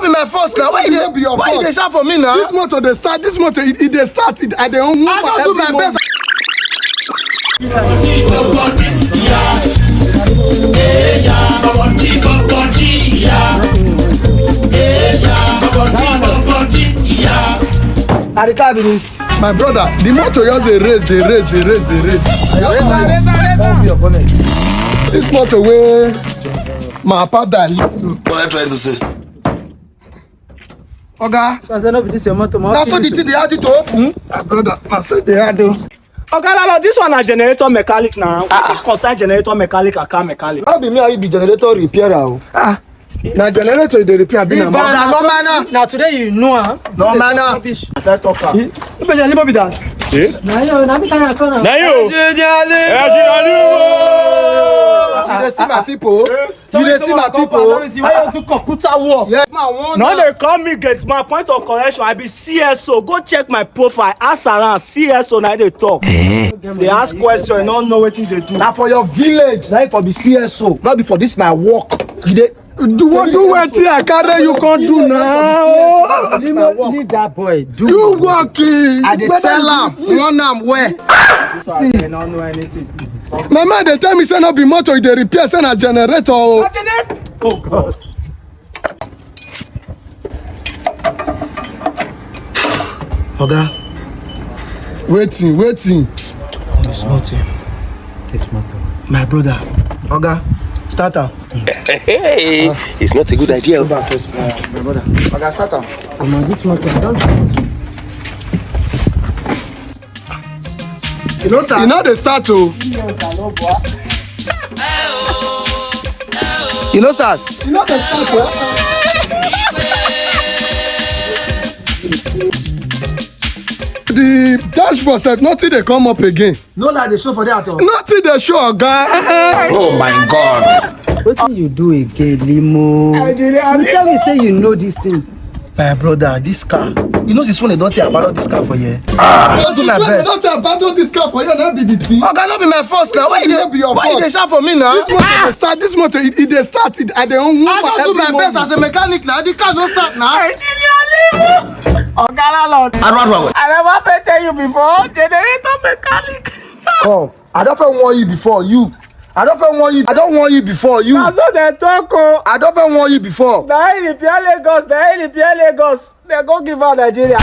not be my fault now. Why you dey shout for me now? This motor they start. This motor it they start. It at the own. I don't do my best. My brother, the motor just they race. This motor where my papa died. What are you trying to say? Oga. So I said no be this your motor. That's what the thing they had it to open. My brother, I said they had to. Okay, Landlord, this one a generator mechanic now. Concern generator mechanic and car mechanic. How be me I be generator repairer? Now generator they repair. No manner. Now today you know No manner. First talker. you be dance. Na me can come now. You dey see my people? You dey see my people? Let me see why you do computer work. Yes, man. One. No, they call me get my point of correction. I be CSO. Go check my profile. Ask around CSO. Now they talk. They ask question. Don't know what they do. Now for your village, like for the CSO, not be for this my work. You dey Do what I carry you can't do now. Leave that boy. Do You working. I dey tell am, one am where? See, they don't know anything. My man they tell me say no be motor they repair say na generator. Oh God. Oga, Waiting. this motor. this motor. My brother. Oga, start am. Hey, it's not a good idea. Go back first, my brother. Oga, start am. This motor don't. You know start. You know they start to. You know start. You know they start to. The dashboard said nothing they come up again. No lie, dey show for there at all. Nothing they show, guy. Oh my God. Wetin you do again, Limo? You tell me say you know this thing. My brother, this car. You know this one they don't take about this car for you. Don't do my best. Not abandon this car for you, not be the thing. Oga, no be my fault now. Why you dey shout for me now? This motor they start. This motor it they start. It at the own. I don't do my best as a mechanic now. The car don't start now. Okay, Landlord. I never been tell you before. Generator mechanic. Come, I don't want you before you. I don't want you before you. That's what they talk. Oh. I don't want you before. They repair Lagos. They go give out Nigeria.